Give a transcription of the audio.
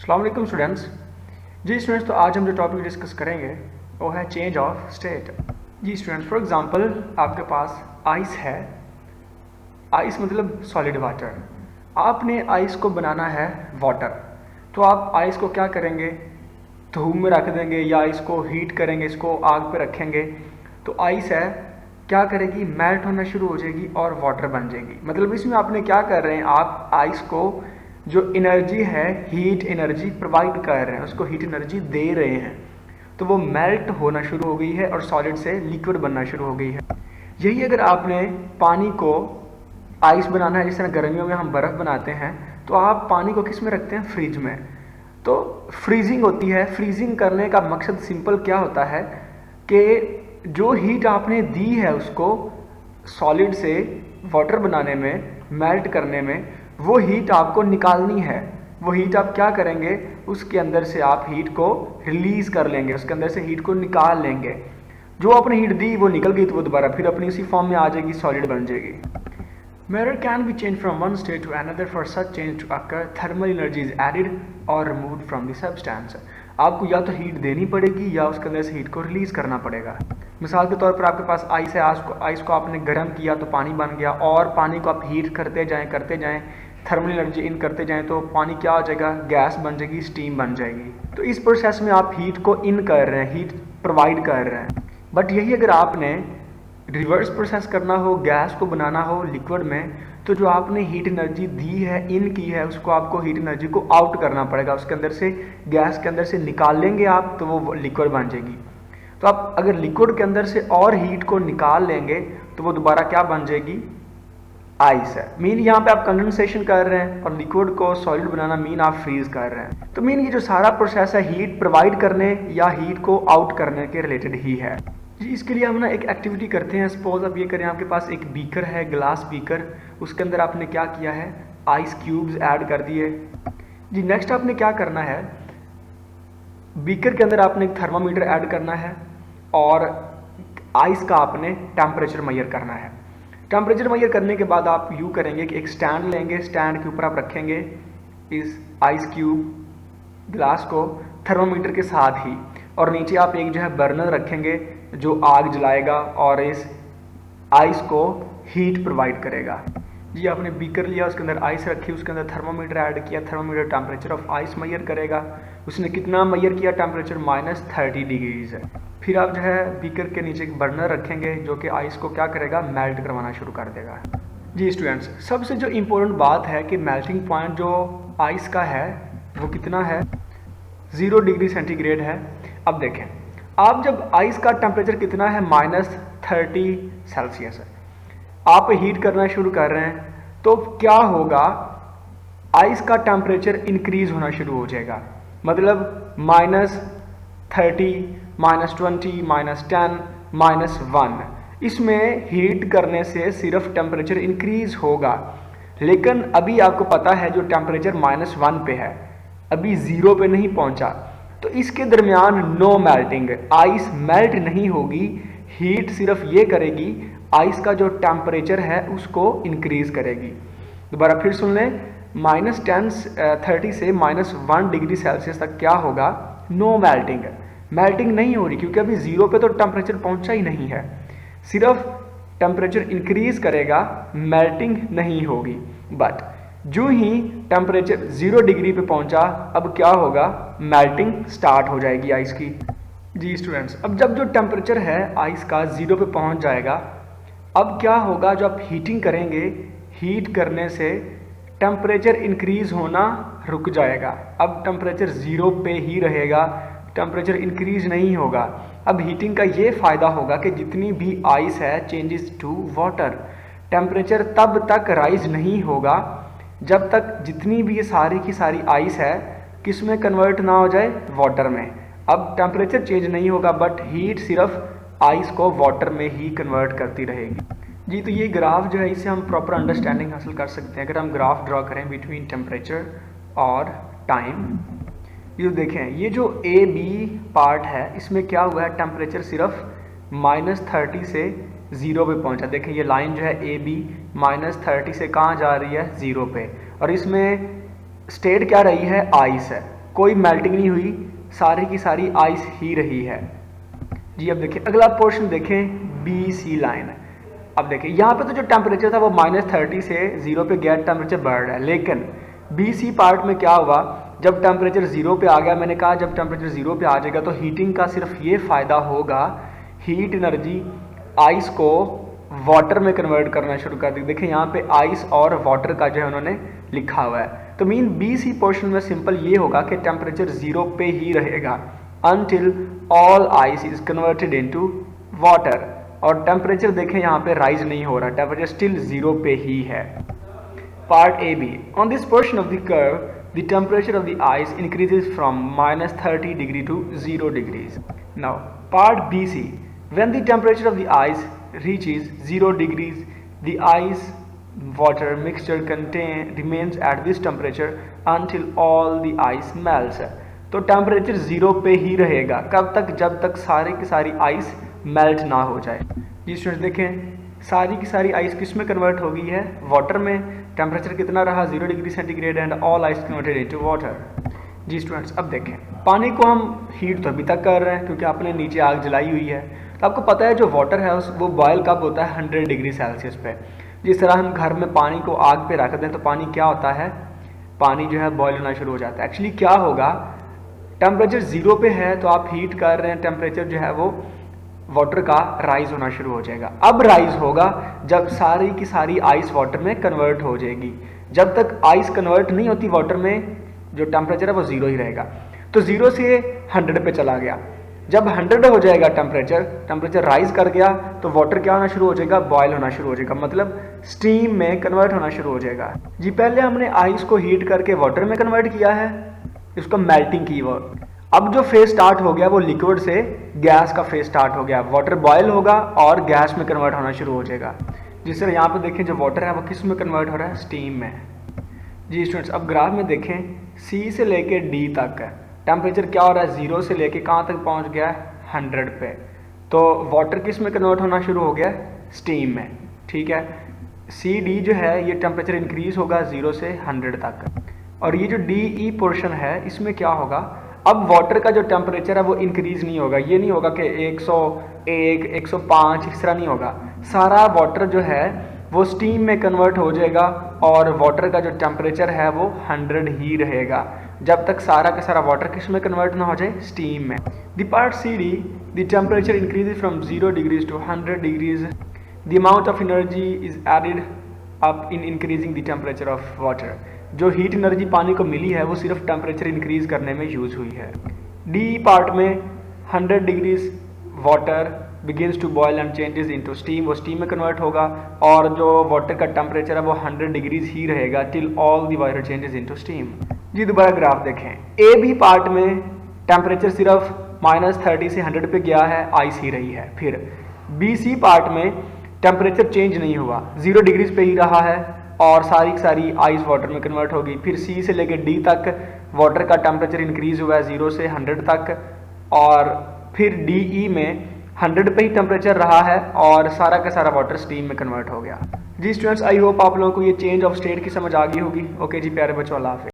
अस्सलाम वालेकुम स्टूडेंट्स। जी स्टूडेंट्स, तो आज हम जो टॉपिक डिस्कस करेंगे वो है चेंज ऑफ स्टेट। जी स्टूडेंट्स, फॉर एग्जांपल आपके पास आइस है। आइस मतलब सॉलिड वाटर। आपने आइस को बनाना है वाटर, तो आप आइस को क्या करेंगे, धूप में रख देंगे या इसको हीट करेंगे, इसको आग पे रखेंगे तो आइस है क्या करेगी, मेल्ट होना शुरू हो जाएगी और वाटर बन जाएगी। मतलब इसमें आपने क्या कर रहे हैं, आप आइस को जो एनर्जी है, हीट एनर्जी प्रोवाइड कर रहे हैं, उसको हीट एनर्जी दे रहे हैं, तो वो मेल्ट होना शुरू हो गई है और सॉलिड से लिक्विड बनना शुरू हो गई है। यही अगर आपने पानी को आइस बनाना है, जिस तरह गर्मियों में हम बर्फ़ बनाते हैं, तो आप पानी को किस में रखते हैं, फ्रिज में। तो फ्रीजिंग होती है। फ्रीजिंग करने का मकसद सिंपल क्या होता है कि जो हीट आपने दी है उसको सॉलिड से वाटर बनाने में, मेल्ट करने में, वो हीट आपको निकालनी है। वो हीट आप क्या करेंगे, उसके अंदर से आप हीट को रिलीज़ कर लेंगे, उसके अंदर से हीट को निकाल लेंगे। जो आपने हीट दी वो निकल गई तो वो दोबारा फिर अपनी उसी फॉर्म में आ जाएगी, सॉलिड बन जाएगी। Matter can be changed from one state to another. For such change to occur, thermal energy is added or removed from the substance. आपको या तो हीट देनी पड़ेगी या उसके अंदर से हीट को रिलीज करना पड़ेगा। मिसाल के तौर पर आपके पास आइस है, आइस को आपने गर्म किया तो पानी बन गया, और पानी को आप हीट करते जाएं, थर्मल एनर्जी इन करते जाएं तो पानी क्या हो जाएगा, गैस बन जाएगी, स्टीम बन जाएगी। तो इस प्रोसेस में आप हीट को इन कर रहे हैं, हीट प्रोवाइड कर रहे हैं। बट यही अगर आपने रिवर्स प्रोसेस करना हो, गैस को बनाना हो लिक्विड में, तो जो आपने हीट एनर्जी दी है, इन की है, उसको आपको हीट एनर्जी को आउट करना पड़ेगा। उसके अंदर से, गैस के अंदर से निकाल लेंगे आप तो वो लिक्विड बन जाएगी। तो आप अगर लिक्विड के अंदर से और हीट को निकाल लेंगे तो वो दोबारा क्या बन जाएगी, आइस है। मीन यहाँ पे आप कंडेंसेशन कर रहे हैं, और लिक्विड को सॉलिड बनाना मीन आप फ्रीज कर रहे हैं। तो मीन ये जो सारा प्रोसेस है हीट प्रोवाइड करने या हीट को आउट करने के रिलेटेड ही है। जी, इसके लिए हम ना एक एक्टिविटी करते हैं। सपोज अब ये करें, आपके पास एक बीकर है, ग्लास बीकर, उसके अंदर आपने क्या किया है, आइस क्यूब्स ऐड कर दिए। जी नेक्स्ट आपने क्या करना है, बीकर के अंदर आपने एक थर्मामीटर ऐड करना है और आइस का आपने टेम्परेचर मेजर करना है। टेम्परेचर मेजर करने के बाद आप यूँ करेंगे कि एक स्टैंड लेंगे, स्टैंड के ऊपर आप रखेंगे इस आइस क्यूब ग्लास को थर्मामीटर के साथ ही, और नीचे आप एक जो है बर्नर रखेंगे जो आग जलाएगा और इस आइस को हीट प्रोवाइड करेगा। जी आपने बीकर लिया, उसके अंदर आइस रखी, उसके अंदर थर्मामीटर ऐड किया, thermometer temperature of ice measure करेगा। उसने कितना मेजर किया, टेम्परेचर -30 डिग्रीज है। फिर आप जो है बीकर के नीचे एक बर्नर रखेंगे जो कि आइस को क्या करेगा, मेल्ट करवाना शुरू कर देगा। जी स्टूडेंट्स, सबसे जो इम्पोर्टेंट बात है कि मेल्टिंग पॉइंट जो आइस का है वो कितना है, 0 डिग्री सेंटीग्रेड है। अब देखें, आप जब आइस का टेम्परेचर कितना है, -30 सेल्सियस है, आप हीट करना शुरू कर रहे हैं, तो क्या होगा, आइस का टेम्परेचर इंक्रीज होना शुरू हो जाएगा। मतलब -30, -20, -10, -1, इसमें हीट करने से सिर्फ टेम्परेचर इंक्रीज होगा। लेकिन अभी आपको पता है जो टेम्परेचर -1 पे है, अभी 0 पे नहीं पहुंचा, तो इसके दरमियान नो मेल्टिंग, आइस मेल्ट नहीं होगी। हीट सिर्फ ये करेगी, आइस का जो टेम्परेचर है उसको इंक्रीज करेगी। दोबारा फिर सुन लें, -30 से -1 डिग्री सेल्सियस तक क्या होगा, नो मेल्टिंग, मेल्टिंग नहीं हो रही, क्योंकि अभी 0 पे तो टेम्परेचर पहुंचा ही नहीं है। सिर्फ टेम्परेचर इंक्रीज करेगा, मेल्टिंग नहीं होगी। बट जो ही टेम्परेचर 0 डिग्री पे पहुंचा, अब क्या होगा, मेल्टिंग स्टार्ट हो जाएगी आइस की। जी स्टूडेंट्स, अब जब जो टेम्परेचर है आइस का 0 पे पहुंच जाएगा, अब क्या होगा, जो आप हीटिंग करेंगे, हीट करने से टेम्परेचर इंक्रीज होना रुक जाएगा। अब टेम्परेचर 0 पे ही रहेगा, टेम्परेचर इंक्रीज नहीं होगा। अब हीटिंग का ये फ़ायदा होगा कि जितनी भी आइस है चेंजेस टू वाटर, टेम्परेचर तब तक राइज नहीं होगा जब तक जितनी भी ये सारी की सारी आइस है किस में कन्वर्ट ना हो जाए, वाटर में। अब टेम्परेचर चेंज नहीं होगा, बट हीट सिर्फ आइस को वाटर में ही कन्वर्ट करती रहेगी। जी तो ये ग्राफ जो है, इससे हम प्रॉपर अंडरस्टैंडिंग हासिल कर सकते हैं। अगर हम ग्राफ ड्रॉ करें बिटवीन टेम्परेचर और टाइम, ये देखें, ये जो ए बी पार्ट है इसमें क्या हुआ है, टेम्परेचर सिर्फ -30 से 0 पे पहुंचा। देखें ये लाइन जो है ए बी -30 से कहाँ जा रही है, 0 पे, और इसमें स्टेट क्या रही है, आइस है। कोई मेल्टिंग नहीं हुई, सारी की सारी आइस ही रही है जी। अब देखिए अगला पोर्शन देखें, बी सी लाइन। अब देखिए यहाँ पे तो जो टेम्परेचर था वो -30 से 0 पे गया, टेम्परेचर बढ़ रहा है, लेकिन बी सी पार्ट में क्या हुआ, जब टेम्परेचर 0 पे आ गया, मैंने कहा जब टेम्परेचर 0 पे आ जाएगा तो हीटिंग का सिर्फ ये फ़ायदा होगा, हीट एनर्जी आइस को वाटर में कन्वर्ट करना शुरू कर दी। देखिए यहाँ पे आइस और वाटर का जो है उन्होंने लिखा हुआ है, तो मीन बी सी पोर्शन में सिंपल ये होगा कि टेम्परेचर 0 पे ही रहेगा until all ice is converted into water। और टेम्परेचर देखें यहाँ पे राइज नहीं हो रहा, टेम्परेचर स्टिल 0 पे ही है। Part A B, on this portion of the curve the temperature of the ice increases from -30 degree to 0 degrees. Now part B C, when the temperature of the ice reaches 0 degrees the ice water mixture remains at this temperature until all the ice melts। तो temperature 0 पे ही रहेगा, कब तक, जब तक सारी की सारी आइस मेल्ट ना हो जाए जी। स्टूडेंट्स देखें सारी की सारी आइस किस में कन्वर्ट हो गई है, वाटर में। टेम्परेचर कितना रहा, 0 degree centigrade, and all ice converted into water जी। स्टूडेंट्स अब देखें पानी को हम हीट तो अभी तक कर रहे हैं क्योंकि आपने नीचे आग जलाई हुई है, तो आपको पता है जो वाटर है वो बॉयल कब होता है, 100 डिग्री सेल्सियस पे। जिस तरह हम घर में पानी को आग पे रख दें तो पानी क्या होता है, पानी जो है बॉयल होना शुरू हो जाता है। एक्चुअली क्या होगा, टेम्परेचर 0 पे है तो आप हीट कर रहे हैं, टेम्परेचर जो है वो वाटर का राइज होना शुरू हो जाएगा। अब राइज होगा जब सारी की सारी आइस वाटर में कन्वर्ट हो जाएगी। जब तक आइस कन्वर्ट नहीं होती वाटर में, जो टेम्परेचर है वो 0 ही रहेगा। तो 0 से 100 पे चला गया, जब 100 हो जाएगा टेम्परेचर राइज कर गया तो वाटर क्या होना शुरू हो जाएगा, बॉयल होना शुरू हो जाएगा, मतलब स्टीम में कन्वर्ट होना शुरू हो जाएगा जी। पहले हमने आइस को हीट करके वाटर में कन्वर्ट किया है, इसको मेल्टिंग की वो। अब जो फेज स्टार्ट हो गया वो लिक्विड से गैस का फेज स्टार्ट हो गया, वाटर बॉयल होगा और गैस में कन्वर्ट होना शुरू हो जाएगा। जिस तरह यहाँ पे देखें जो वाटर है वो किस में कन्वर्ट हो रहा है, स्टीम में जी। स्टूडेंट्स अब ग्राफ में देखें सी से लेके डी तक टेम्परेचर क्या हो रहा है, 0 से लेके कहाँ तक पहुँच गया है, 100 पे। तो वाटर किस में कन्वर्ट होना शुरू हो गया, स्टीम में, ठीक है। सी डी जो है ये टेम्परेचर इंक्रीज होगा 0 से 100 तक, और ये जो डी ई पोर्शन है इसमें क्या होगा, अब वाटर का जो टेम्परेचर है वो इंक्रीज नहीं होगा। ये नहीं होगा कि 101, 105 इस तरह नहीं होगा, सारा वाटर जो है वो स्टीम में कन्वर्ट हो जाएगा और वाटर का जो टेम्परेचर है वो 100 ही रहेगा जब तक सारा का सारा वाटर किस में कन्वर्ट ना हो जाए, स्टीम में। The part C D, the temperature increases from 0 degrees to 100 degrees, the amount of energy is added up in increasing the temperature of water. जो हीट एनर्जी पानी को मिली है वो सिर्फ टेम्परेचर इंक्रीज करने में यूज हुई है। डी पार्ट में 100 degrees water begins to boil and changes into steam, वो स्टीम में कन्वर्ट होगा, और जो वाटर का टेम्परेचर है वो 100 डिग्रीज ही रहेगा till all the water changes into steam जी। दोबारा ग्राफ देखें, ए बी पार्ट में टेम्परेचर सिर्फ -30 से 100 पे गया है, आइस ही रही है। फिर बी सी पार्ट में टेम्परेचर चेंज नहीं हुआ, 0 डिग्रीज पे ही रहा है और सारी की सारी आइस वाटर में कन्वर्ट होगी। फिर सी से लेकर डी तक वाटर का टेम्परेचर इंक्रीज हुआ है 0 से 100 तक, और फिर डी ई में 100 पे ही टेम्परेचर रहा है और सारा का सारा वाटर स्टीम में कन्वर्ट हो गया जी। स्टूडेंट्स आई होप आप लोगों को ये चेंज ऑफ स्टेट की समझ आ गई होगी। ओके जी प्यारे बच्चों, अल्लाह हाफिज़।